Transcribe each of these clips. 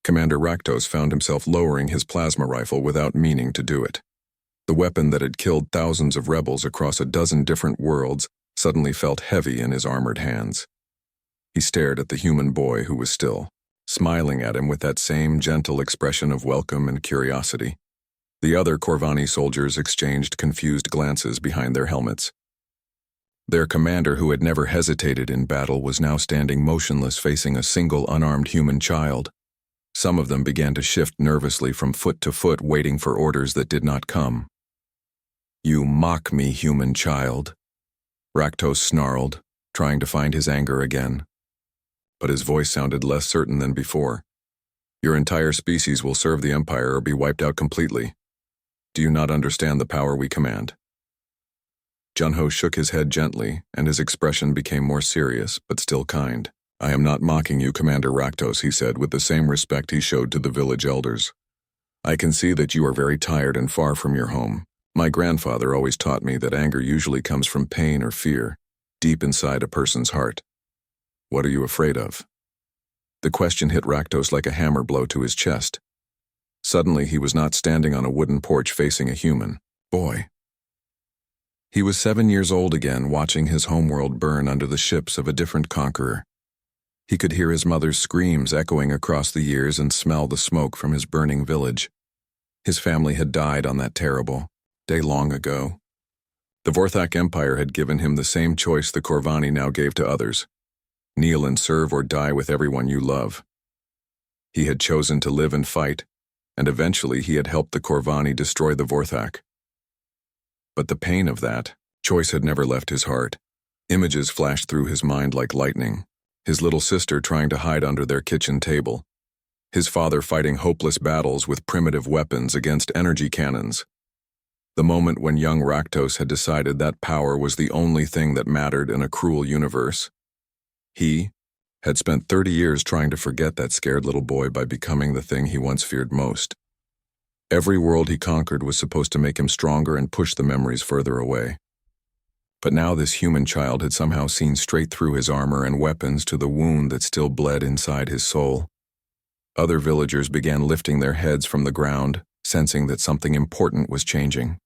Commander Raktos found himself lowering his plasma rifle without meaning to do it. The weapon that had killed thousands of rebels across a dozen different worlds suddenly felt heavy in his armored hands. He stared at the human boy who was still, smiling at him with that same gentle expression of welcome and curiosity. The other Corvani soldiers exchanged confused glances behind their helmets. Their commander, who had never hesitated in battle, was now standing motionless facing a single unarmed human child. Some of them began to shift nervously from foot to foot, waiting for orders that did not come. "You mock me, human child," Raktos snarled, trying to find his anger again. But his voice sounded less certain than before. "Your entire species will serve the Empire or be wiped out completely. Do you not understand the power we command?" Junho shook his head gently, and his expression became more serious, but still kind. "I am not mocking you, Commander Raktos," he said with the same respect he showed to the village elders. "I can see that you are very tired and far from your home. My grandfather always taught me that anger usually comes from pain or fear, deep inside a person's heart. What are you afraid of?" The question hit Raktos like a hammer blow to his chest. Suddenly, he was not standing on a wooden porch facing a human boy. He was 7 years old again, watching his homeworld burn under the ships of a different conqueror. He could hear his mother's screams echoing across the years and smell the smoke from his burning village. His family had died on that terrible day long ago. The Vorthak Empire had given him the same choice the Corvani now gave to others: kneel and serve or die with everyone you love. He had chosen to live and fight, and eventually he had helped the Corvani destroy the Vorthak. But the pain of that choice had never left his heart. Images flashed through his mind like lightning. His little sister trying to hide under their kitchen table. His father fighting hopeless battles with primitive weapons against energy cannons. The moment when young Raktos had decided that power was the only thing that mattered in a cruel universe. He had spent 30 years trying to forget that scared little boy by becoming the thing he once feared most. Every world he conquered was supposed to make him stronger and push the memories further away. But now this human child had somehow seen straight through his armor and weapons to the wound that still bled inside his soul. Other villagers began lifting their heads from the ground, sensing that something important was changing.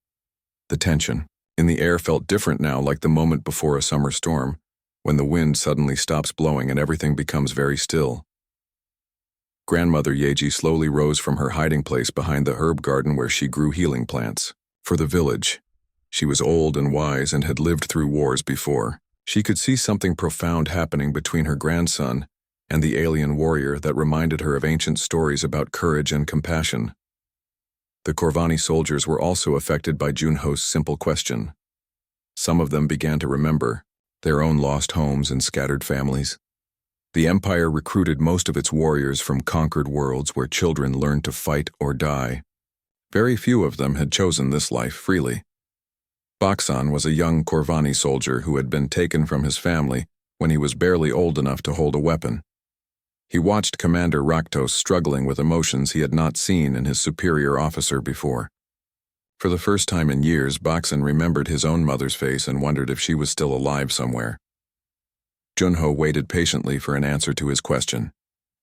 The tension in the air felt different now, like the moment before a summer storm, when the wind suddenly stops blowing and everything becomes very still. Grandmother Yeji slowly rose from her hiding place behind the herb garden where she grew healing plants for the village. She was old and wise and had lived through wars before. She could see something profound happening between her grandson and the alien warrior that reminded her of ancient stories about courage and compassion. The Corvani soldiers were also affected by Junho's simple question. Some of them began to remember their own lost homes and scattered families. The Empire recruited most of its warriors from conquered worlds where children learned to fight or die. Very few of them had chosen this life freely. Baksan was a young Corvani soldier who had been taken from his family when he was barely old enough to hold a weapon. He watched Commander Raktos struggling with emotions he had not seen in his superior officer before. For the first time in years, Baksan remembered his own mother's face and wondered if she was still alive somewhere. Junho waited patiently for an answer to his question.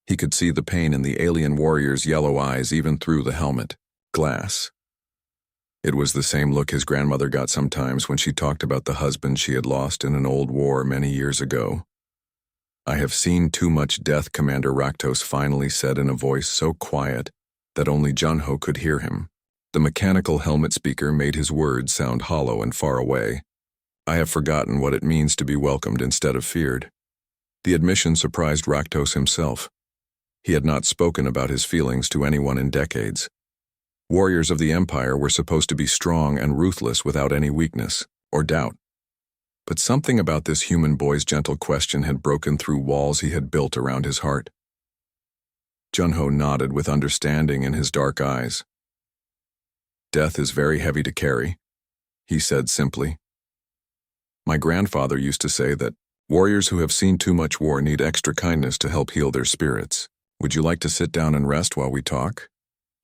He could see the pain in the alien warrior's yellow eyes even through the helmet glass. It was the same look his grandmother got sometimes when she talked about the husband she had lost in an old war many years ago. "I have seen too much death," Commander Raktos finally said in a voice so quiet that only Junho could hear him. The mechanical helmet speaker made his words sound hollow and far away. "I have forgotten what it means to be welcomed instead of feared." The admission surprised Raktos himself. He had not spoken about his feelings to anyone in decades. Warriors of the Empire were supposed to be strong and ruthless without any weakness or doubt. But something about this human boy's gentle question had broken through walls he had built around his heart. Junho nodded with understanding in his dark eyes. "Death is very heavy to carry," he said simply. "My grandfather used to say that warriors who have seen too much war need extra kindness to help heal their spirits. Would you like to sit down and rest while we talk?"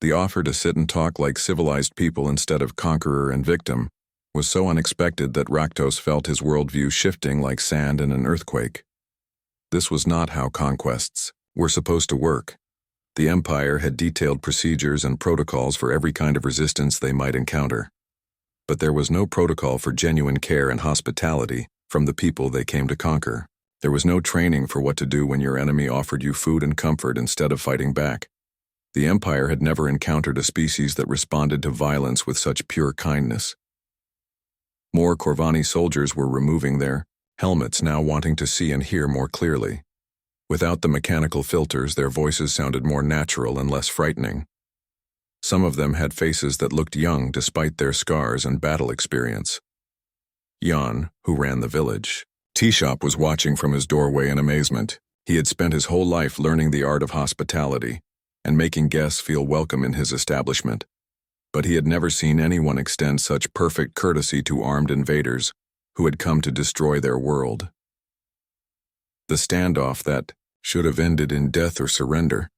The offer to sit and talk like civilized people instead of conqueror and victim was so unexpected that Raktos felt his worldview shifting like sand in an earthquake. This was not how conquests were supposed to work. The Empire had detailed procedures and protocols for every kind of resistance they might encounter. But there was no protocol for genuine care and hospitality from the people they came to conquer. There was no training for what to do when your enemy offered you food and comfort instead of fighting back. The Empire had never encountered a species that responded to violence with such pure kindness. More Corvani soldiers were removing their helmets, now wanting to see and hear more clearly. Without the mechanical filters, their voices sounded more natural and less frightening. Some of them had faces that looked young despite their scars and battle experience. Jan, who ran the village, T-Shop, was watching from his doorway in amazement. He had spent his whole life learning the art of hospitality and making guests feel welcome in his establishment. But he had never seen anyone extend such perfect courtesy to armed invaders who had come to destroy their world. The standoff that should have ended in death or surrender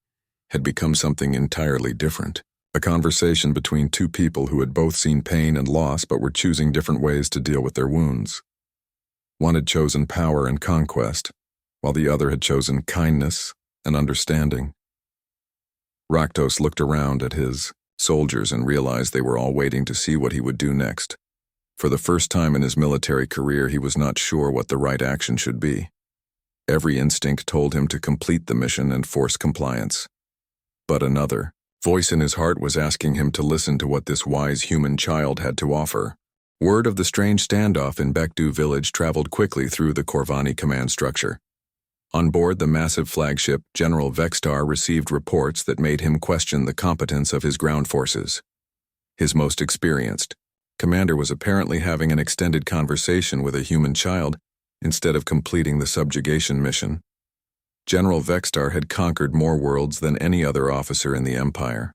had become something entirely different. A conversation between two people who had both seen pain and loss but were choosing different ways to deal with their wounds. One had chosen power and conquest, while the other had chosen kindness and understanding. Raktos looked around at his soldiers and realized they were all waiting to see what he would do next. For the first time in his military career, he was not sure what the right action should be. Every instinct told him to complete the mission and force compliance. But another voice in his heart was asking him to listen to what this wise human child had to offer. Word of the strange standoff in Bekdu village traveled quickly through the Corvani command structure. On board the massive flagship, General Vextar received reports that made him question the competence of his ground forces. His most experienced commander was apparently having an extended conversation with a human child instead of completing the subjugation mission. General Vextar had conquered more worlds than any other officer in the Empire.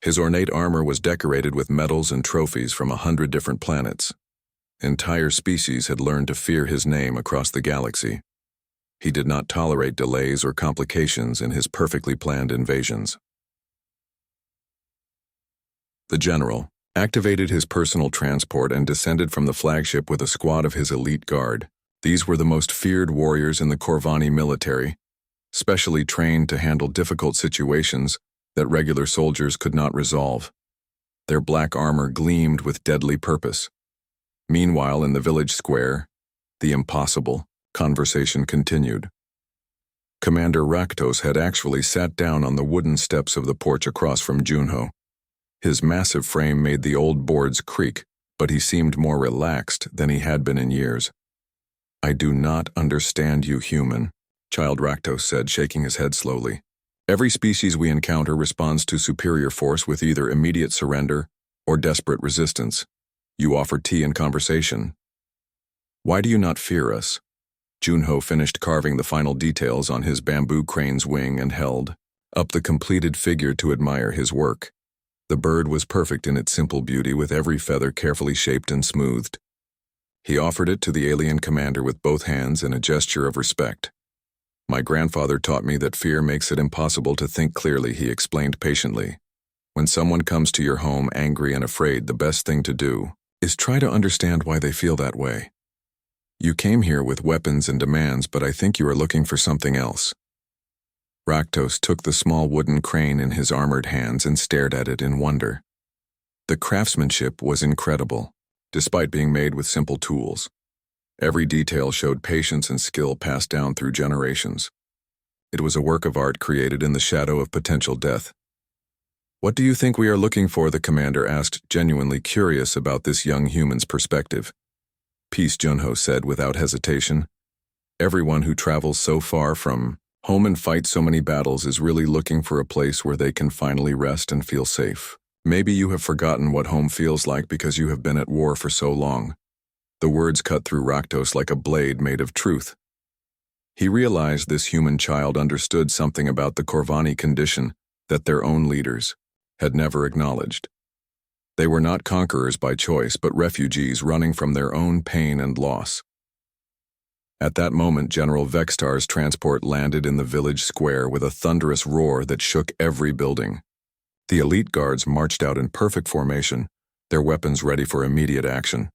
His ornate armor was decorated with medals and trophies from 100 different planets. Entire species had learned to fear his name across the galaxy. He did not tolerate delays or complications in his perfectly planned invasions. The general activated his personal transport and descended from the flagship with a squad of his elite guard. These were the most feared warriors in the Corvani military, specially trained to handle difficult situations that regular soldiers could not resolve. Their black armor gleamed with deadly purpose. Meanwhile, in the village square, the impossible conversation continued. Commander Raktos had actually sat down on the wooden steps of the porch across from Junho. His massive frame made the old boards creak, but he seemed more relaxed than he had been in years. "I do not understand you, human," Child Raktos said, shaking his head slowly. "Every species we encounter responds to superior force with either immediate surrender or desperate resistance. You offer tea and conversation. Why do you not fear us?" Junho finished carving the final details on his bamboo crane's wing and held up the completed figure to admire his work. The bird was perfect in its simple beauty, with every feather carefully shaped and smoothed. He offered it to the alien commander with both hands in a gesture of respect. "My grandfather taught me that fear makes it impossible to think clearly," he explained patiently. "When someone comes to your home angry and afraid, the best thing to do is try to understand why they feel that way. You came here with weapons and demands, but I think you are looking for something else." Raktos took the small wooden crane in his armored hands and stared at it in wonder. The craftsmanship was incredible, despite being made with simple tools. Every detail showed patience and skill passed down through generations. It was a work of art created in the shadow of potential death. "What do you think we are looking for?" the commander asked, genuinely curious about this young human's perspective. "Peace," Junho said without hesitation. "Everyone who travels so far from home and fights so many battles is really looking for a place where they can finally rest and feel safe. Maybe you have forgotten what home feels like because you have been at war for so long." The words cut through Raktos like a blade made of truth. He realized this human child understood something about the Corvani condition that their own leaders had never acknowledged. They were not conquerors by choice, but refugees running from their own pain and loss. At that moment, General Vextar's transport landed in the village square with a thunderous roar that shook every building. The elite guards marched out in perfect formation, their weapons ready for immediate action.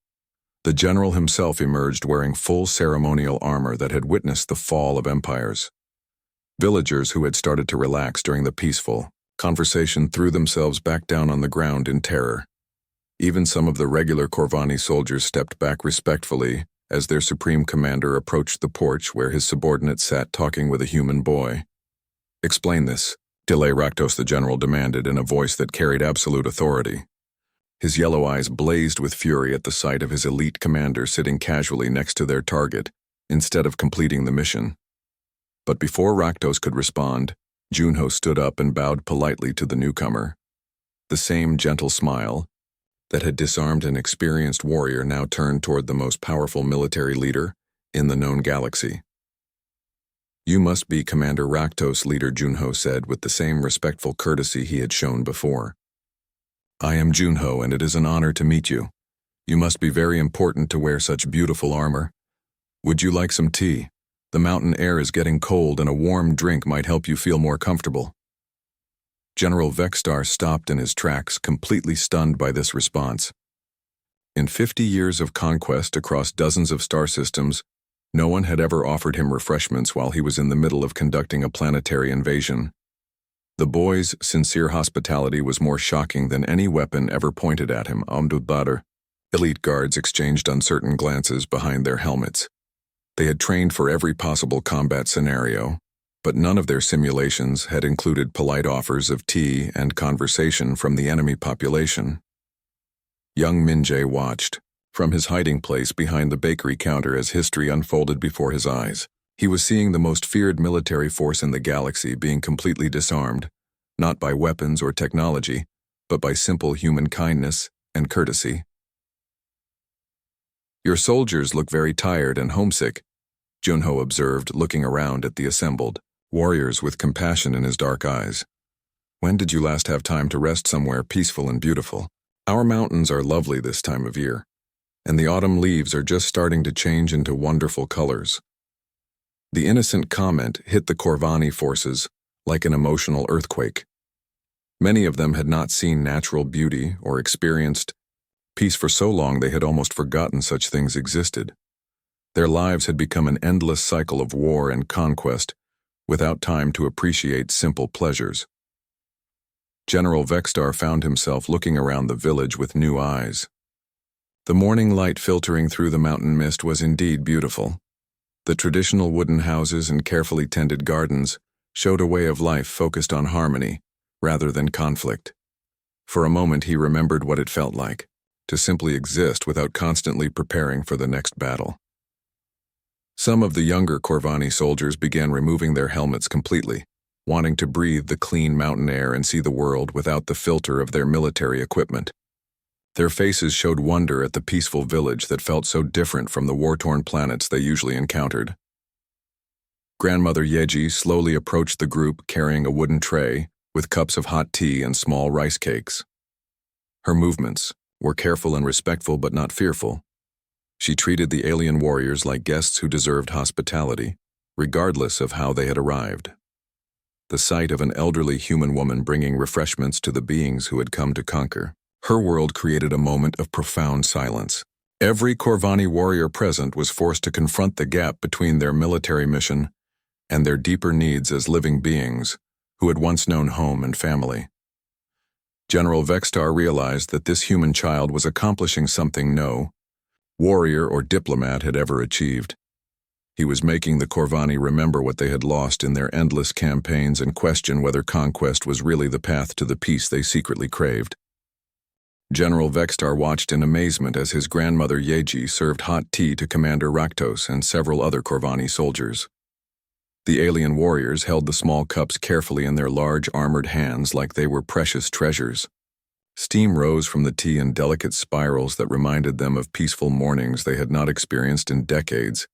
The general himself emerged wearing full ceremonial armor that had witnessed the fall of empires. Villagers who had started to relax during the peaceful conversation threw themselves back down on the ground in terror. Even some of the regular Corvani soldiers stepped back respectfully as their supreme commander approached the porch where his subordinate sat talking with a human boy. "Explain this," Delay Raktos the general demanded in a voice that carried absolute authority. His yellow eyes blazed with fury at the sight of his elite commander sitting casually next to their target, instead of completing the mission. But before Raktos could respond, Junho stood up and bowed politely to the newcomer. The same gentle smile that had disarmed an experienced warrior now turned toward the most powerful military leader in the known galaxy. "You must be Commander Raktos," Leader Junho said with the same respectful courtesy he had shown before. "I am Junho, and it is an honor to meet you. You must be very important to wear such beautiful armor. Would you like some tea? The mountain air is getting cold and a warm drink might help you feel more comfortable." General Vextar stopped in his tracks, completely stunned by this response. In 50 years of conquest across dozens of star systems, no one had ever offered him refreshments while he was in the middle of conducting a planetary invasion. The boy's sincere hospitality was more shocking than any weapon ever pointed at him. Amdudbadr. Elite guards exchanged uncertain glances behind their helmets. They had trained for every possible combat scenario, but none of their simulations had included polite offers of tea and conversation from the enemy population. Young Minjae watched from his hiding place behind the bakery counter as history unfolded before his eyes. He was seeing the most feared military force in the galaxy being completely disarmed, not by weapons or technology, but by simple human kindness and courtesy. "Your soldiers look very tired and homesick," Junho observed, looking around at the assembled warriors with compassion in his dark eyes. "When did you last have time to rest somewhere peaceful and beautiful? Our mountains are lovely this time of year, and the autumn leaves are just starting to change into wonderful colors." The innocent comment hit the Corvani forces like an emotional earthquake. Many of them had not seen natural beauty or experienced peace for so long they had almost forgotten such things existed. Their lives had become an endless cycle of war and conquest without time to appreciate simple pleasures. General Vextar found himself looking around the village with new eyes. The morning light filtering through the mountain mist was indeed beautiful. The traditional wooden houses and carefully tended gardens showed a way of life focused on harmony rather than conflict. For a moment he remembered what it felt like to simply exist without constantly preparing for the next battle. Some of the younger Corvani soldiers began removing their helmets completely, wanting to breathe the clean mountain air and see the world without the filter of their military equipment. Their faces showed wonder at the peaceful village that felt so different from the war-torn planets they usually encountered. Grandmother Yeji slowly approached the group carrying a wooden tray with cups of hot tea and small rice cakes. Her movements were careful and respectful but not fearful. She treated the alien warriors like guests who deserved hospitality, regardless of how they had arrived. The sight of an elderly human woman bringing refreshments to the beings who had come to conquer her world created a moment of profound silence. Every Corvani warrior present was forced to confront the gap between their military mission and their deeper needs as living beings who had once known home and family. General Vextar realized that this human child was accomplishing something no warrior or diplomat had ever achieved. He was making the Corvani remember what they had lost in their endless campaigns and question whether conquest was really the path to the peace they secretly craved. General Vextar watched in amazement as his grandmother Yeji served hot tea to Commander Raktos and several other Corvani soldiers. The alien warriors held the small cups carefully in their large armored hands like they were precious treasures. Steam rose from the tea in delicate spirals that reminded them of peaceful mornings they had not experienced in decades.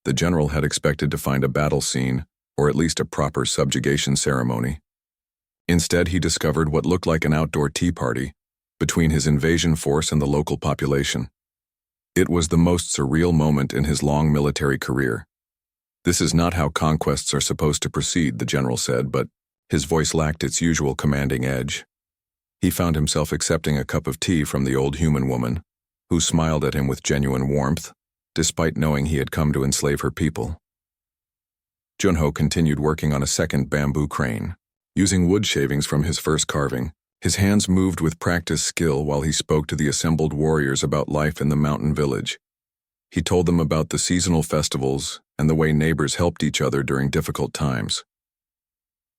The general had expected to find a battle scene, or at least a proper subjugation ceremony. Instead, he discovered what looked like an outdoor tea party between his invasion force and the local population. It was the most surreal moment in his long military career. "This is not how conquests are supposed to proceed," the general said, but his voice lacked its usual commanding edge. He found himself accepting a cup of tea from the old human woman, who smiled at him with genuine warmth, despite knowing he had come to enslave her people. Junho continued working on a second bamboo crane. Using wood shavings from his first carving, his hands moved with practiced skill while he spoke to the assembled warriors about life in the mountain village. He told them about the seasonal festivals and the way neighbors helped each other during difficult times.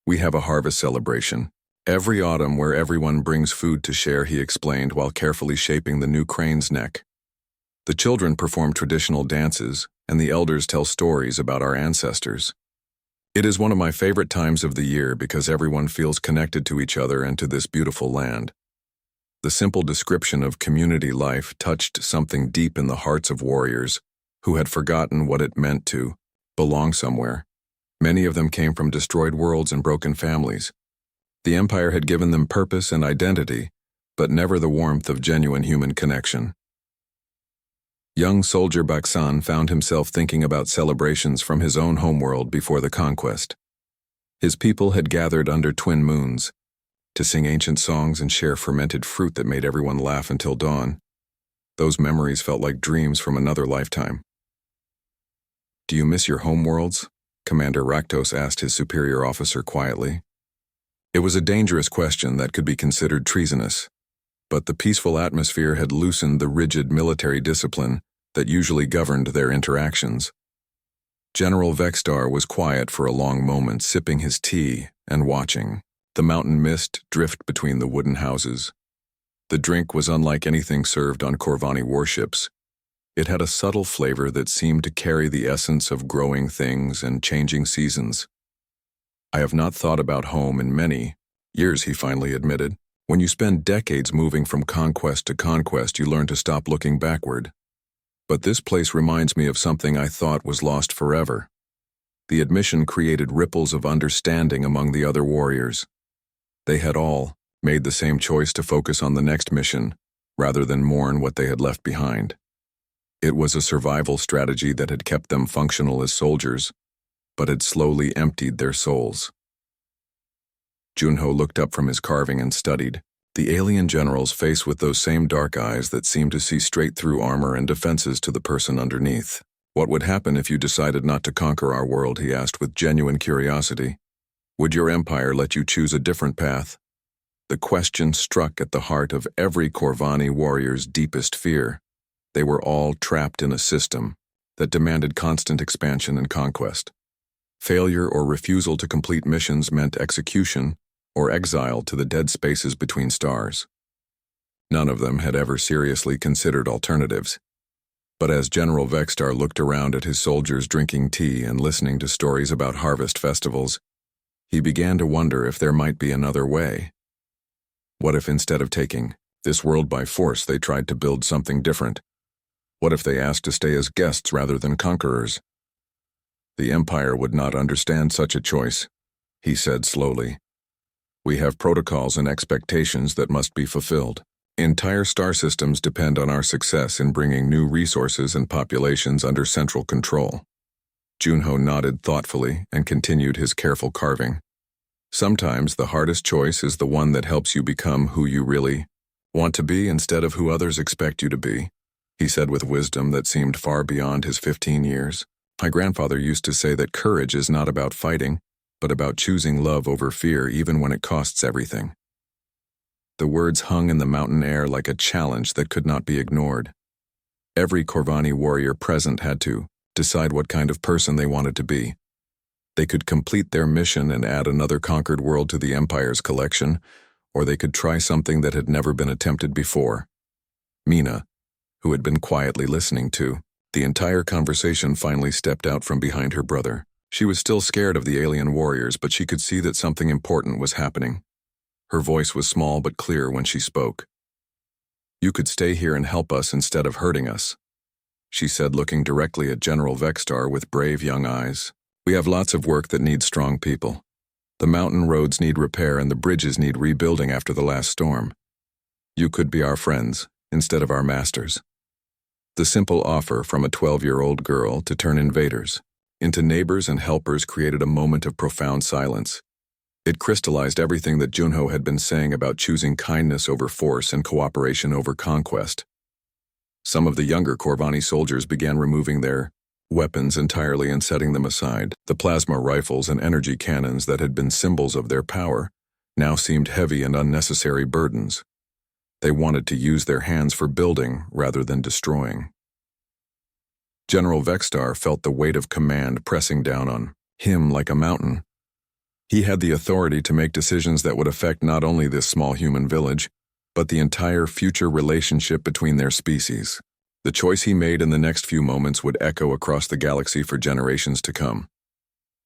We have a harvest celebration every autumn where everyone brings food to share, he explained while carefully shaping the new crane's neck. The children perform traditional dances, and the elders tell stories about our ancestors. It is one of my favorite times of the year because everyone feels connected to each other and to this beautiful land. The simple description of community life touched something deep in the hearts of warriors who had forgotten what it meant to belong somewhere. Many of them came from destroyed worlds and broken families. The Empire had given them purpose and identity, but never the warmth of genuine human connection. Young soldier Baksan found himself thinking about celebrations from his own homeworld before the conquest. His people had gathered under twin moons to sing ancient songs and share fermented fruit that made everyone laugh until dawn. Those memories felt like dreams from another lifetime. "Do you miss your homeworlds?" Commander Raktos asked his superior officer quietly. It was a dangerous question that could be considered treasonous, but the peaceful atmosphere had loosened the rigid military discipline that usually governed their interactions. General Vextar was quiet for a long moment, sipping his tea and watching the mountain mist drift between the wooden houses. The drink was unlike anything served on Corvani warships. It had a subtle flavor that seemed to carry the essence of growing things and changing seasons. "I have not thought about home in many years," he finally admitted. "When you spend decades moving from conquest to conquest, you learn to stop looking backward. But this place reminds me of something I thought was lost forever." The admission created ripples of understanding among the other warriors. They had all made the same choice to focus on the next mission, rather than mourn what they had left behind. It was a survival strategy that had kept them functional as soldiers, but had slowly emptied their souls. Junho looked up from his carving and studied the alien general's face with those same dark eyes that seemed to see straight through armor and defenses to the person underneath. "What would happen if you decided not to conquer our world?" he asked with genuine curiosity. "Would your empire let you choose a different path?" The question struck at the heart of every Corvani warrior's deepest fear. They were all trapped in a system that demanded constant expansion and conquest. Failure or refusal to complete missions meant execution or exile to the dead spaces between stars. None of them had ever seriously considered alternatives. But as General Vextar looked around at his soldiers drinking tea and listening to stories about harvest festivals, he began to wonder if there might be another way. What if instead of taking this world by force, they tried to build something different? What if they asked to stay as guests rather than conquerors? "The Empire would not understand such a choice," he said slowly. "We have protocols and expectations that must be fulfilled. Entire star systems depend on our success in bringing new resources and populations under central control." Junho nodded thoughtfully and continued his careful carving. "Sometimes the hardest choice is the one that helps you become who you really want to be instead of who others expect you to be," he said with wisdom that seemed far beyond his 15 years. "My grandfather used to say that courage is not about fighting, but about choosing love over fear even when it costs everything." The words hung in the mountain air like a challenge that could not be ignored. Every Corvani warrior present had to decide what kind of person they wanted to be. They could complete their mission and add another conquered world to the Empire's collection, or they could try something that had never been attempted before. Mina, who had been quietly listening to the entire conversation, finally stepped out from behind her brother. She was still scared of the alien warriors, but she could see that something important was happening. Her voice was small but clear when she spoke. "You could stay here and help us instead of hurting us," she said, looking directly at General Vextar with brave young eyes. "We have lots of work that needs strong people. The mountain roads need repair and the bridges need rebuilding after the last storm. You could be our friends instead of our masters." The simple offer from a 12-year-old girl to turn invaders into neighbors and helpers created a moment of profound silence. It crystallized everything that Junho had been saying about choosing kindness over force and cooperation over conquest. Some of the younger Corvani soldiers began removing their weapons entirely and setting them aside. The plasma rifles and energy cannons that had been symbols of their power now seemed heavy and unnecessary burdens. They wanted to use their hands for building rather than destroying. General Vextar felt the weight of command pressing down on him like a mountain. He had the authority to make decisions that would affect not only this small human village, but the entire future relationship between their species. The choice he made in the next few moments would echo across the galaxy for generations to come.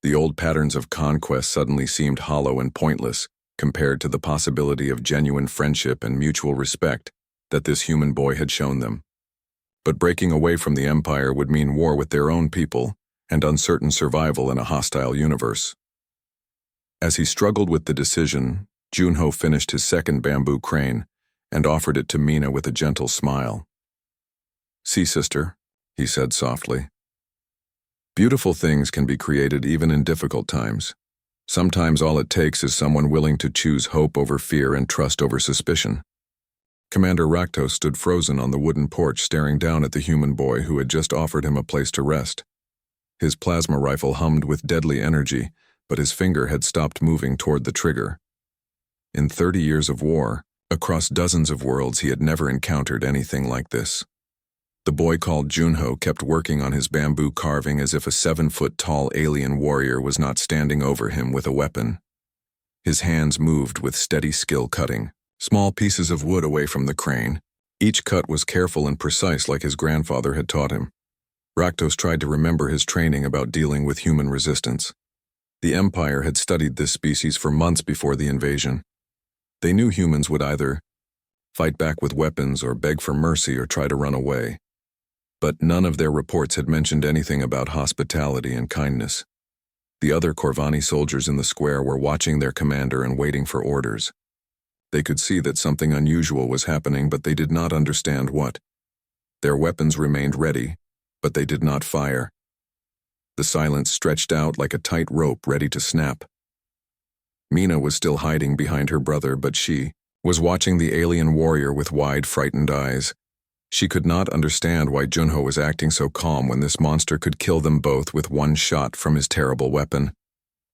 The old patterns of conquest suddenly seemed hollow and pointless compared to the possibility of genuine friendship and mutual respect that this human boy had shown them. But breaking away from the Empire would mean war with their own people and uncertain survival in a hostile universe. As he struggled with the decision, Junho finished his second bamboo crane and offered it to Mina with a gentle smile. "See, sister," he said softly. "Beautiful things can be created even in difficult times. Sometimes all it takes is someone willing to choose hope over fear and trust over suspicion." Commander Raktos stood frozen on the wooden porch staring down at the human boy who had just offered him a place to rest. His plasma rifle hummed with deadly energy, but his finger had stopped moving toward the trigger. In 30 years of war, across dozens of worlds, he had never encountered anything like this. The boy called Junho kept working on his bamboo carving as if a 7-foot-tall alien warrior was not standing over him with a weapon. His hands moved with steady skill cutting small pieces of wood away from the crane. Each cut was careful and precise like his grandfather had taught him. Raktos tried to remember his training about dealing with human resistance. The Empire had studied this species for months before the invasion. They knew humans would either fight back with weapons or beg for mercy or try to run away. But none of their reports had mentioned anything about hospitality and kindness. The other Corvani soldiers in the square were watching their commander and waiting for orders. They could see that something unusual was happening, but they did not understand what. Their weapons remained ready, but they did not fire. The silence stretched out like a tight rope ready to snap. Mina was still hiding behind her brother, but she was watching the alien warrior with wide, frightened eyes. She could not understand why Junho was acting so calm when this monster could kill them both with one shot from his terrible weapon.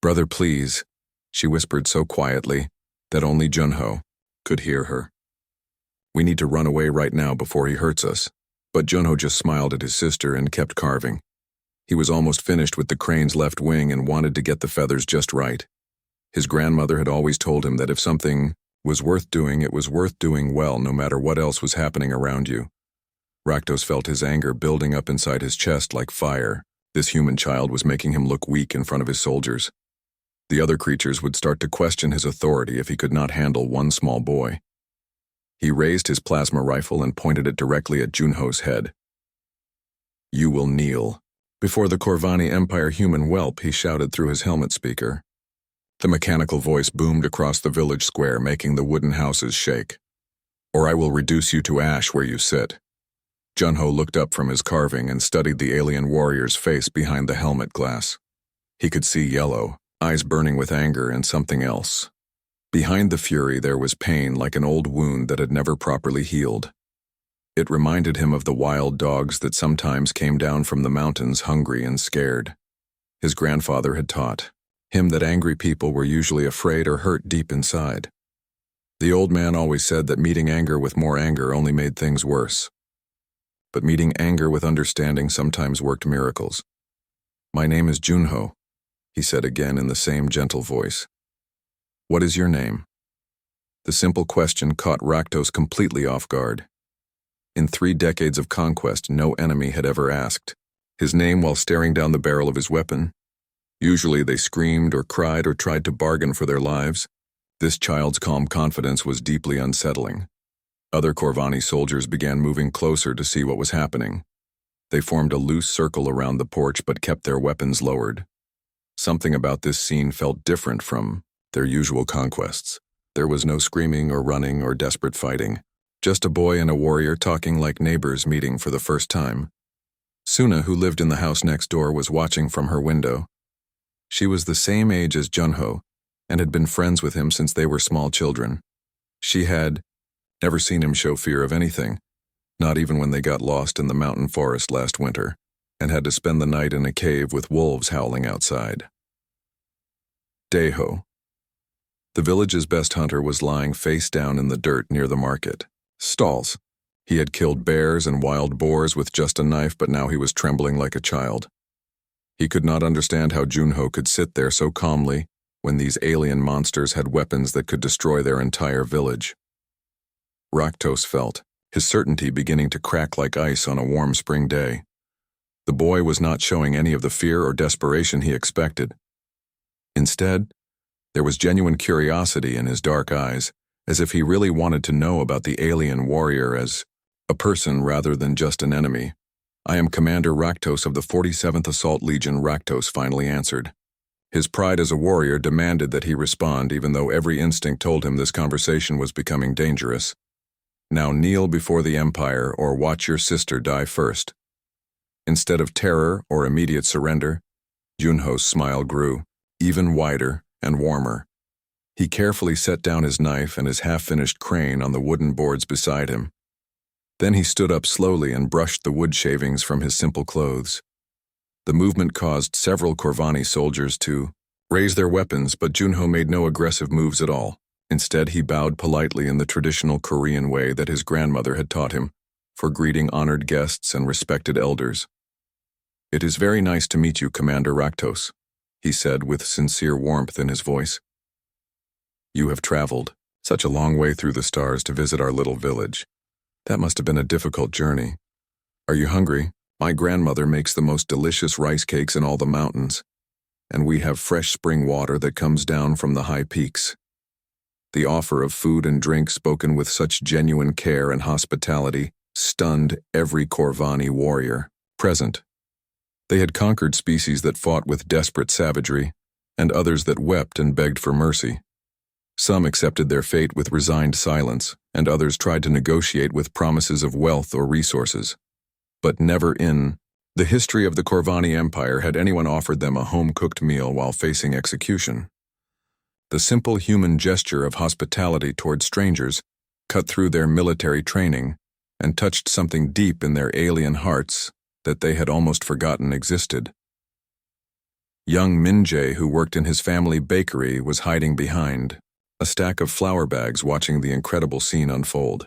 "Brother, please," she whispered so quietly that only Junho could hear her. "We need to run away right now before he hurts us." But Junho just smiled at his sister and kept carving. He was almost finished with the crane's left wing and wanted to get the feathers just right. His grandmother had always told him that if something was worth doing, it was worth doing well no matter what else was happening around you. Raktos felt his anger building up inside his chest like fire. This human child was making him look weak in front of his soldiers. The other creatures would start to question his authority if he could not handle one small boy. He raised his plasma rifle and pointed it directly at Junho's head. "You will kneel before the Corvani Empire human whelp," he shouted through his helmet speaker. The mechanical voice boomed across the village square, making the wooden houses shake. "Or I will reduce you to ash where you sit." Junho looked up from his carving and studied the alien warrior's face behind the helmet glass. He could see yellow, eyes burning with anger, and something else. Behind the fury there was pain like an old wound that had never properly healed. It reminded him of the wild dogs that sometimes came down from the mountains hungry and scared. His grandfather had taught him that angry people were usually afraid or hurt deep inside. The old man always said that meeting anger with more anger only made things worse. But meeting anger with understanding sometimes worked miracles. "My name is Junho," he said again in the same gentle voice. "What is your name?" The simple question caught Raktos completely off guard. In 3 decades of conquest, no enemy had ever asked his name while staring down the barrel of his weapon. Usually they screamed or cried or tried to bargain for their lives. This child's calm confidence was deeply unsettling. Other Corvani soldiers began moving closer to see what was happening. They formed a loose circle around the porch but kept their weapons lowered. Something about this scene felt different from their usual conquests. There was no screaming or running or desperate fighting. Just a boy and a warrior talking like neighbors meeting for the first time. Suna, who lived in the house next door, was watching from her window. She was the same age as Junho and had been friends with him since they were small children. She had never seen him show fear of anything, not even when they got lost in the mountain forest last winter, and had to spend the night in a cave with wolves howling outside. Deho. The village's best hunter was lying face down in the dirt near the market stalls. He had killed bears and wild boars with just a knife, but now he was trembling like a child. He could not understand how Junho could sit there so calmly when these alien monsters had weapons that could destroy their entire village. Raktos felt his certainty beginning to crack like ice on a warm spring day. The boy was not showing any of the fear or desperation he expected. Instead, there was genuine curiosity in his dark eyes, as if he really wanted to know about the alien warrior as a person rather than just an enemy. "I am Commander Raktos of the 47th Assault Legion," Raktos finally answered. His pride as a warrior demanded that he respond, even though every instinct told him this conversation was becoming dangerous. "Now kneel before the Empire or watch your sister die first." Instead of terror or immediate surrender, Junho's smile grew, even wider and warmer. He carefully set down his knife and his half-finished crane on the wooden boards beside him. Then he stood up slowly and brushed the wood shavings from his simple clothes. The movement caused several Corvani soldiers to raise their weapons, but Junho made no aggressive moves at all. Instead, he bowed politely in the traditional Korean way that his grandmother had taught him, for greeting honored guests and respected elders. "It is very nice to meet you, Commander Raktos," he said with sincere warmth in his voice. "You have traveled such a long way through the stars to visit our little village. That must have been a difficult journey. Are you hungry? My grandmother makes the most delicious rice cakes in all the mountains, and we have fresh spring water that comes down from the high peaks." The offer of food and drink, spoken with such genuine care and hospitality, stunned every Corvani warrior present. They had conquered species that fought with desperate savagery, and others that wept and begged for mercy. Some accepted their fate with resigned silence, and others tried to negotiate with promises of wealth or resources. But never in the history of the Corvani Empire had anyone offered them a home-cooked meal while facing execution. The simple human gesture of hospitality toward strangers cut through their military training and touched something deep in their alien hearts that they had almost forgotten existed. Young Minjae, who worked in his family bakery, was hiding behind a stack of flour bags watching the incredible scene unfold.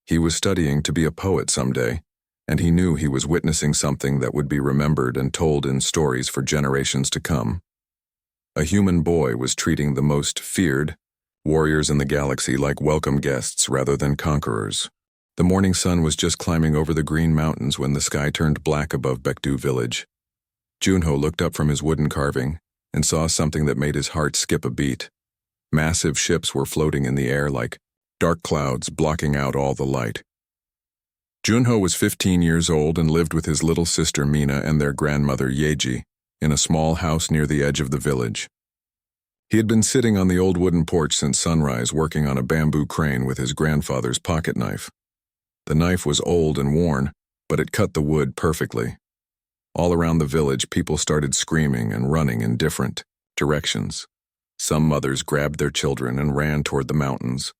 He was studying to be a poet someday, and he knew he was witnessing something that would be remembered and told in stories for generations to come. A human boy was treating the most feared warriors in the galaxy like welcome guests rather than conquerors. The morning sun was just climbing over the green mountains when the sky turned black above Baekdu village. Junho looked up from his wooden carving and saw something that made his heart skip a beat. Massive ships were floating in the air like dark clouds blocking out all the light. Junho was 15 years old and lived with his little sister Mina and their grandmother Yeji in a small house near the edge of the village. He had been sitting on the old wooden porch since sunrise, working on a bamboo crane with his grandfather's pocket knife. The knife was old and worn, but it cut the wood perfectly. All around the village, people started screaming and running in different directions. Some mothers grabbed their children and ran toward the mountains.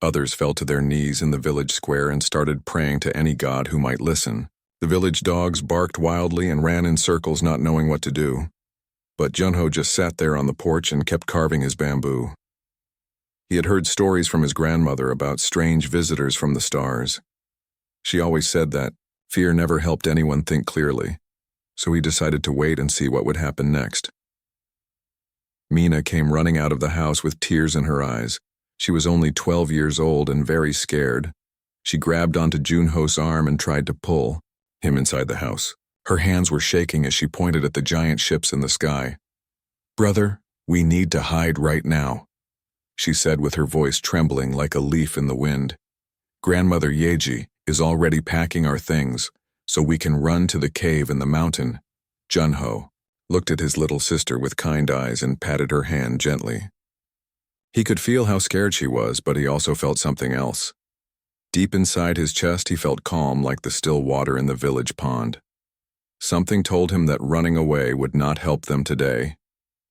Others fell to their knees in the village square and started praying to any god who might listen. The village dogs barked wildly and ran in circles, not knowing what to do. But Junho just sat there on the porch and kept carving his bamboo. He had heard stories from his grandmother about strange visitors from the stars. She always said that fear never helped anyone think clearly, so he decided to wait and see what would happen next. Mina came running out of the house with tears in her eyes. She was only 12 years old and very scared. She grabbed onto Junho's arm and tried to pull him inside the house. Her hands were shaking as she pointed at the giant ships in the sky. "Brother, we need to hide right now," she said with her voice trembling like a leaf in the wind. "Grandmother Yeji is already packing our things, so we can run to the cave in the mountain." Junho looked at his little sister with kind eyes and patted her hand gently. He could feel how scared she was, but he also felt something else. Deep inside his chest, he felt calm like the still water in the village pond. Something told him that running away would not help them today.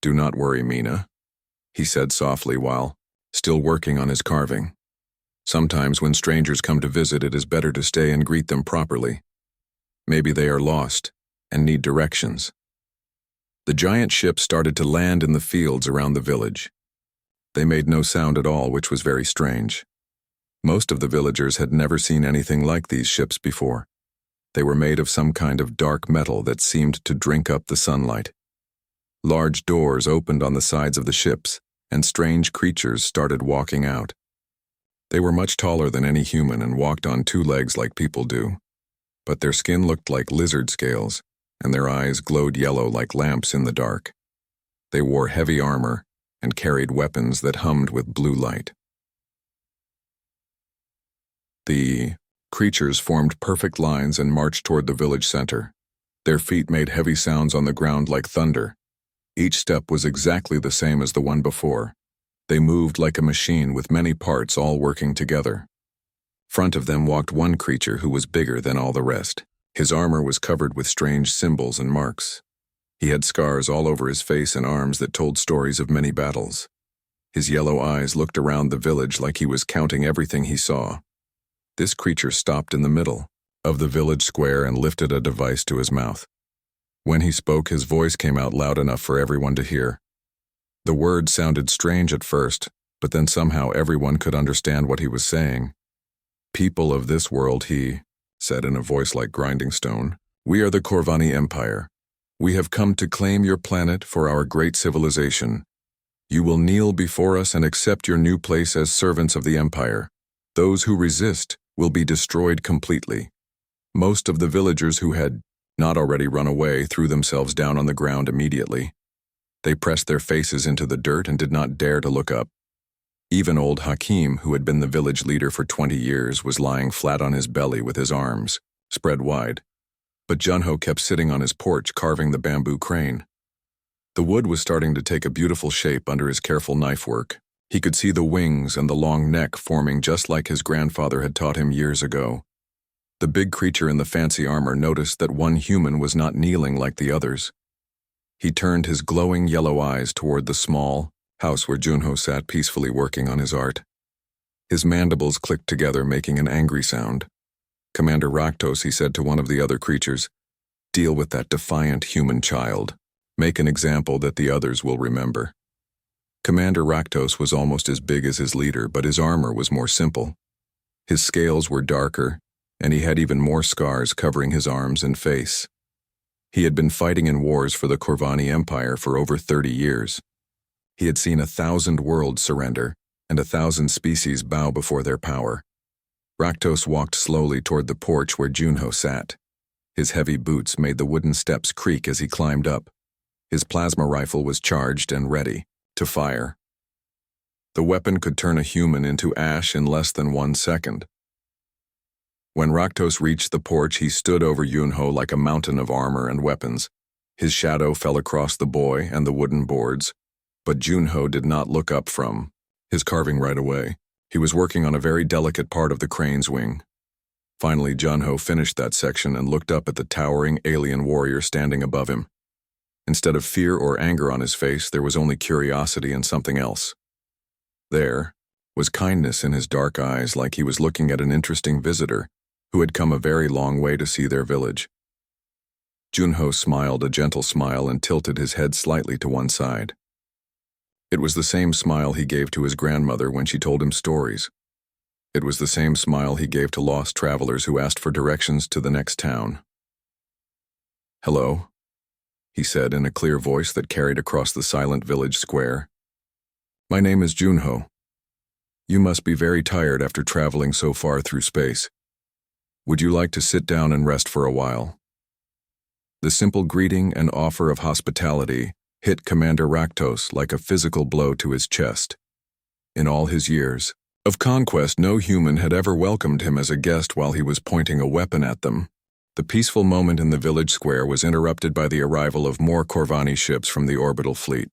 "Do not worry, Mina," he said softly while still working on his carving. "Sometimes when strangers come to visit, it is better to stay and greet them properly. Maybe they are lost, and need directions. The giant ship started to land in the fields around the village. They made no sound at all, which was very strange. Most of the villagers had never seen anything like these ships before. They were made of some kind of dark metal that seemed to drink up the sunlight. Large doors opened on the sides of the ships, and strange creatures started walking out. They were much taller than any human and walked on two legs like people do. But their skin looked like lizard scales, and their eyes glowed yellow like lamps in the dark. They wore heavy armor and carried weapons that hummed with blue light. The creatures formed perfect lines and marched toward the village center. Their feet made heavy sounds on the ground like thunder. Each step was exactly the same as the one before. They moved like a machine with many parts all working together. Front of them walked one creature who was bigger than all the rest. His armor was covered with strange symbols and marks. He had scars all over his face and arms that told stories of many battles. His yellow eyes looked around the village like he was counting everything he saw. This creature stopped in the middle of the village square and lifted a device to his mouth. When he spoke, his voice came out loud enough for everyone to hear. The words sounded strange at first, but then somehow everyone could understand what he was saying. "People of this world," he said in a voice like grinding stone, "we are the Corvani Empire. We have come to claim your planet for our great civilization. You will kneel before us and accept your new place as servants of the Empire. Those who resist will be destroyed completely." Most of the villagers who had not already run away threw themselves down on the ground immediately. They pressed their faces into the dirt and did not dare to look up. Even old Hakim, who had been the village leader for 20 years, was lying flat on his belly with his arms spread wide. But Junho kept sitting on his porch carving the bamboo crane. The wood was starting to take a beautiful shape under his careful knife work. He could see the wings and the long neck forming just like his grandfather had taught him years ago. The big creature in the fancy armor noticed that one human was not kneeling like the others. He turned his glowing yellow eyes toward the small house where Junho sat peacefully working on his art. His mandibles clicked together, making an angry sound. "Commander Raktos," he said to one of the other creatures, "deal with that defiant human child. Make an example that the others will remember." Commander Raktos was almost as big as his leader, but his armor was more simple. His scales were darker, and he had even more scars covering his arms and face. He had been fighting in wars for the Corvani Empire for over 30 years. He had seen 1,000 worlds surrender and 1,000 species bow before their power. Raktos walked slowly toward the porch where Junho sat. His heavy boots made the wooden steps creak as he climbed up. His plasma rifle was charged and ready to fire. The weapon could turn a human into ash in less than 1 second. When Raktos reached the porch, he stood over Junho like a mountain of armor and weapons. His shadow fell across the boy and the wooden boards, but Junho did not look up from his carving right away. He was working on a very delicate part of the crane's wing. Finally, Junho finished that section and looked up at the towering alien warrior standing above him. Instead of fear or anger on his face, there was only curiosity and something else. There was kindness in his dark eyes, like he was looking at an interesting visitor who had come a very long way to see their village. Junho smiled a gentle smile and tilted his head slightly to one side. It was the same smile he gave to his grandmother when she told him stories. It was the same smile he gave to lost travelers who asked for directions to the next town. "Hello," he said in a clear voice that carried across the silent village square. "My name is Junho. You must be very tired after traveling so far through space. Would you like to sit down and rest for a while?" The simple greeting and offer of hospitality hit Commander Raktos like a physical blow to his chest. In all his years of conquest, no human had ever welcomed him as a guest while he was pointing a weapon at them. The peaceful moment in the village square was interrupted by the arrival of more Corvani ships from the orbital fleet.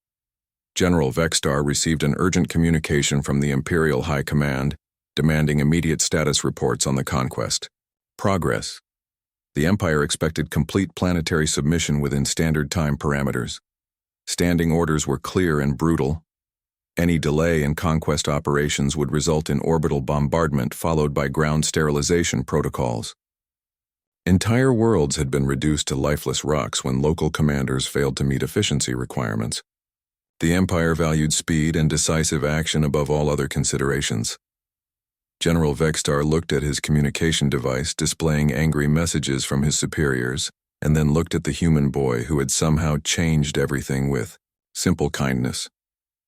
General Vexstar received an urgent communication from the Imperial High Command, demanding immediate status reports on the conquest. Progress. The Empire expected complete planetary submission within standard time parameters. Standing orders were clear and brutal. Any delay in conquest operations would result in orbital bombardment followed by ground sterilization protocols. Entire worlds had been reduced to lifeless rocks when local commanders failed to meet efficiency requirements. The Empire valued speed and decisive action above all other considerations. General Vextar looked at his communication device displaying angry messages from his superiors, and then looked at the human boy who had somehow changed everything with simple kindness.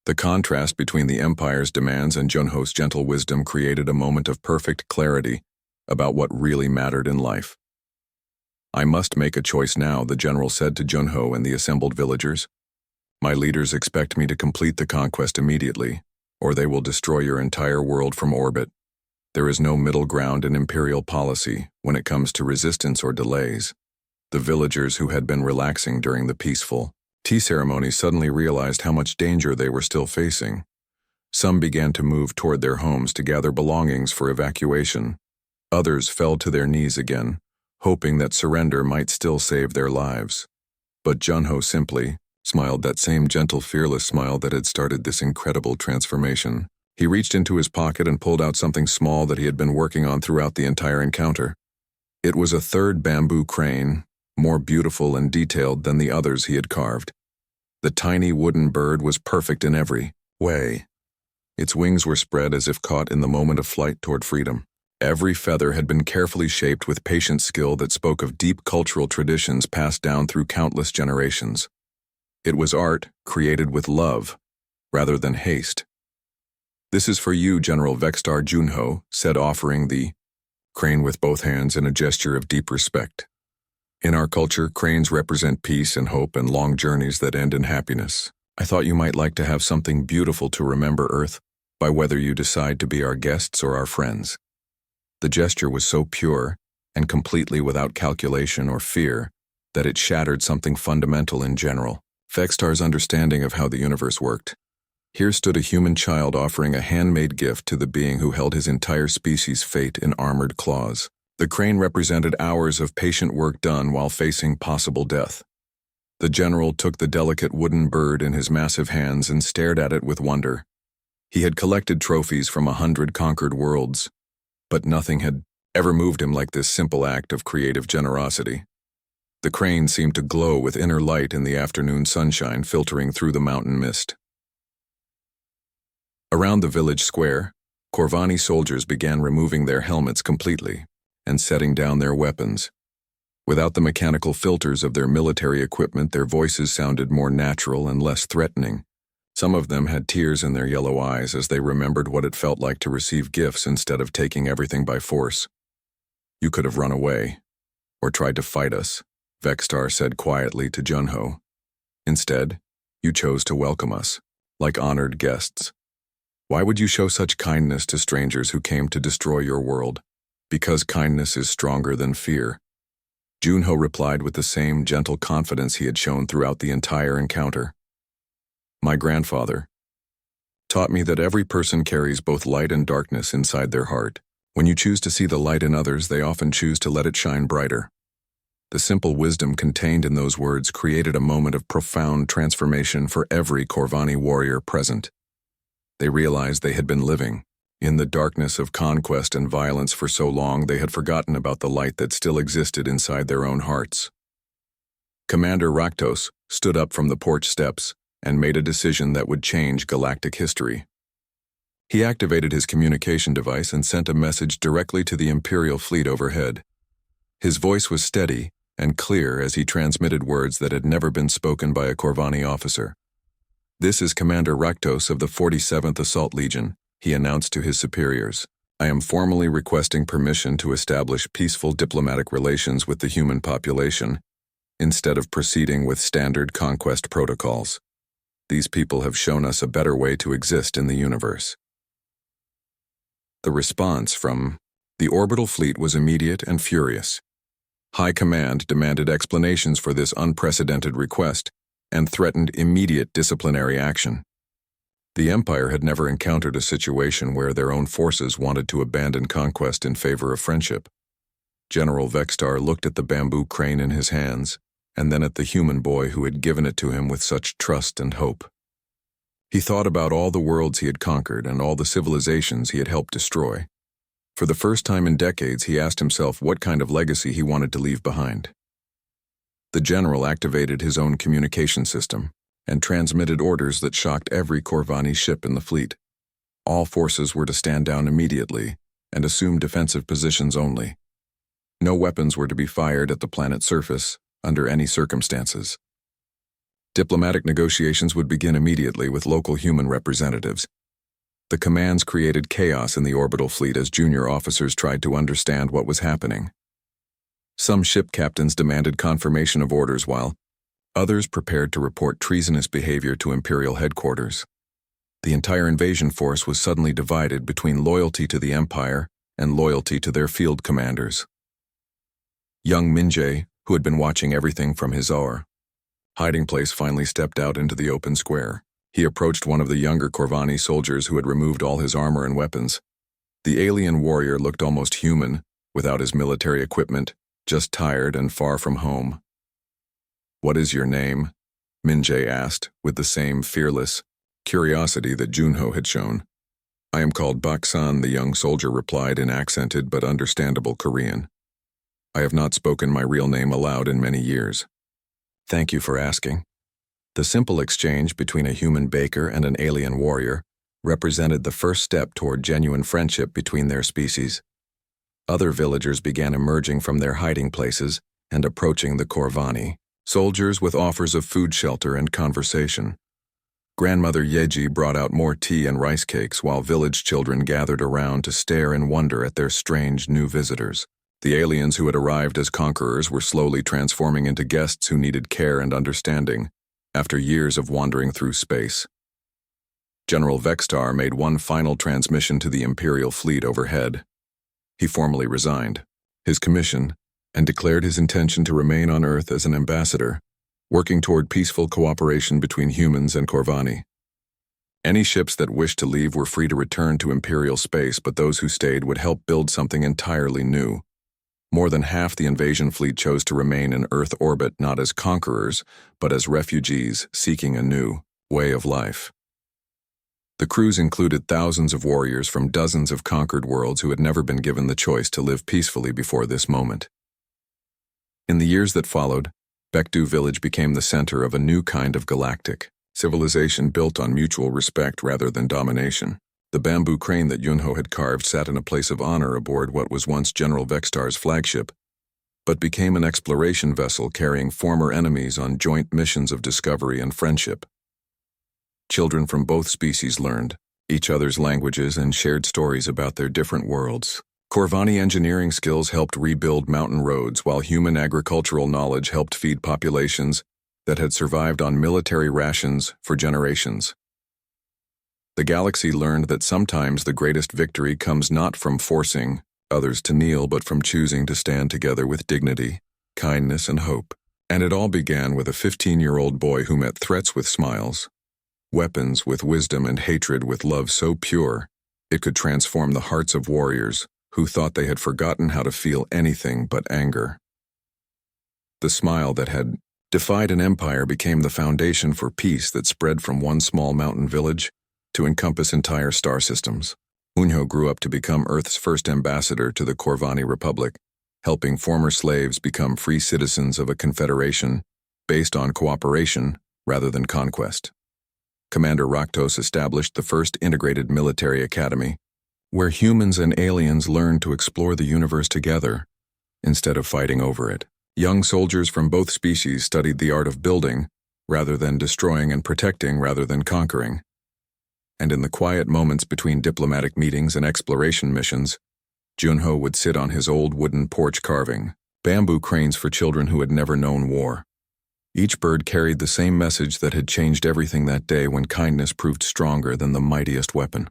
The contrast between the Empire's demands and Junho's gentle wisdom created a moment of perfect clarity about what really mattered in life. "I must make a choice now," the general said to Junho and the assembled villagers. "My leaders expect me to complete the conquest immediately, or they will destroy your entire world from orbit. There is no middle ground in imperial policy when it comes to resistance or delays." The villagers who had been relaxing during the peaceful tea ceremony suddenly realized how much danger they were still facing. Some began to move toward their homes to gather belongings for evacuation. Others fell to their knees again, hoping that surrender might still save their lives. But Junho simply smiled, that same gentle, fearless smile that had started this incredible transformation. He reached into his pocket and pulled out something small that he had been working on throughout the entire encounter. It was a third bamboo crane, more beautiful and detailed than the others he had carved. The tiny wooden bird was perfect in every way. Its wings were spread as if caught in the moment of flight toward freedom. Every feather had been carefully shaped with patient skill that spoke of deep cultural traditions passed down through countless generations. It was art created with love, rather than haste. "This is for you, General Vextar," Junho said, offering the crane with both hands in a gesture of deep respect. "In our culture, cranes represent peace and hope and long journeys that end in happiness. I thought you might like to have something beautiful to remember Earth by whether you decide to be our guests or our friends." The gesture was so pure and completely without calculation or fear that it shattered something fundamental in General Vextar's understanding of how the universe worked. Here stood a human child offering a handmade gift to the being who held his entire species' fate in armored claws. The crane represented hours of patient work done while facing possible death. The general took the delicate wooden bird in his massive hands and stared at it with wonder. He had collected trophies from 100 conquered worlds, but nothing had ever moved him like this simple act of creative generosity. The crane seemed to glow with inner light in the afternoon sunshine filtering through the mountain mist. Around the village square, Corvani soldiers began removing their helmets completely and setting down their weapons. Without the mechanical filters of their military equipment, their voices sounded more natural and less threatening. Some of them had tears in their yellow eyes as they remembered what it felt like to receive gifts instead of taking everything by force. "You could have run away, or tried to fight us," Vextar said quietly to Junho. "Instead, you chose to welcome us, like honored guests. Why would you show such kindness to strangers who came to destroy your world? Because kindness is stronger than fear." Junho replied with the same gentle confidence he had shown throughout the entire encounter. "My grandfather taught me that every person carries both light and darkness inside their heart. When you choose to see the light in others, they often choose to let it shine brighter." The simple wisdom contained in those words created a moment of profound transformation for every Corvani warrior present. They realized they had been living in the darkness of conquest and violence for so long they had forgotten about the light that still existed inside their own hearts. Commander Raktos stood up from the porch steps and made a decision that would change galactic history. He activated his communication device and sent a message directly to the Imperial fleet overhead. His voice was steady and clear as he transmitted words that had never been spoken by a Corvani officer. "This is Commander Raktos of the 47th Assault Legion," he announced to his superiors. "I am formally requesting permission to establish peaceful diplomatic relations with the human population, instead of proceeding with standard conquest protocols. These people have shown us a better way to exist in the universe." The response from the orbital fleet was immediate and furious. High Command demanded explanations for this unprecedented request and threatened immediate disciplinary action. The Empire had never encountered a situation where their own forces wanted to abandon conquest in favor of friendship. General Vextar looked at the bamboo crane in his hands, and then at the human boy who had given it to him with such trust and hope. He thought about all the worlds he had conquered and all the civilizations he had helped destroy. For the first time in decades, he asked himself what kind of legacy he wanted to leave behind. The general activated his own communication system and transmitted orders that shocked every Corvani ship in the fleet. All forces were to stand down immediately and assume defensive positions only. No weapons were to be fired at the planet's surface under any circumstances. Diplomatic negotiations would begin immediately with local human representatives. The commands created chaos in the orbital fleet as junior officers tried to understand what was happening. Some ship captains demanded confirmation of orders while others prepared to report treasonous behavior to Imperial headquarters. The entire invasion force was suddenly divided between loyalty to the Empire and loyalty to their field commanders. Young Minjae, who had been watching everything from his hiding place, finally stepped out into the open square. He approached one of the younger Corvani soldiers who had removed all his armor and weapons. The alien warrior looked almost human, without his military equipment, just tired and far from home. "What is your name?" Minjae asked, with the same fearless curiosity that Junho had shown. "I am called Baksan," the young soldier replied in accented but understandable Korean. "I have not spoken my real name aloud in many years." "Thank you for asking." The simple exchange between a human baker and an alien warrior represented the first step toward genuine friendship between their species. Other villagers began emerging from their hiding places and approaching the Corvani, soldiers with offers of food, shelter, and conversation. Grandmother Yeji brought out more tea and rice cakes while village children gathered around to stare in wonder at their strange new visitors. The aliens who had arrived as conquerors were slowly transforming into guests who needed care and understanding after years of wandering through space. General Vextar made one final transmission to the Imperial fleet overhead. He formally resigned his commission and declared his intention to remain on Earth as an ambassador, working toward peaceful cooperation between humans and Corvani. Any ships that wished to leave were free to return to Imperial space, but those who stayed would help build something entirely new. More than half the invasion fleet chose to remain in Earth orbit not as conquerors, but as refugees seeking a new way of life. The crews included thousands of warriors from dozens of conquered worlds who had never been given the choice to live peacefully before this moment. In the years that followed, Baekdu village became the center of a new kind of galactic civilization built on mutual respect rather than domination. The bamboo crane that Yunho had carved sat in a place of honor aboard what was once General Vextar's flagship, but became an exploration vessel carrying former enemies on joint missions of discovery and friendship. Children from both species learned each other's languages and shared stories about their different worlds. Corvani engineering skills helped rebuild mountain roads, while human agricultural knowledge helped feed populations that had survived on military rations for generations. The galaxy learned that sometimes the greatest victory comes not from forcing others to kneel, but from choosing to stand together with dignity, kindness, and hope. And it all began with a 15-year-old boy who met threats with smiles, weapons with wisdom, and hatred with love so pure it could transform the hearts of warriors who thought they had forgotten how to feel anything but anger. The smile that had defied an empire became the foundation for peace that spread from one small mountain village to encompass entire star systems. Unho grew up to become Earth's first ambassador to the Corvani Republic, helping former slaves become free citizens of a confederation based on cooperation rather than conquest. Commander Raktos established the first integrated military academy, where humans and aliens learned to explore the universe together instead of fighting over it. Young soldiers from both species studied the art of building rather than destroying, and protecting rather than conquering. And in the quiet moments between diplomatic meetings and exploration missions, Junho would sit on his old wooden porch carving bamboo cranes for children who had never known war. Each bird carried the same message that had changed everything that day when kindness proved stronger than the mightiest weapon.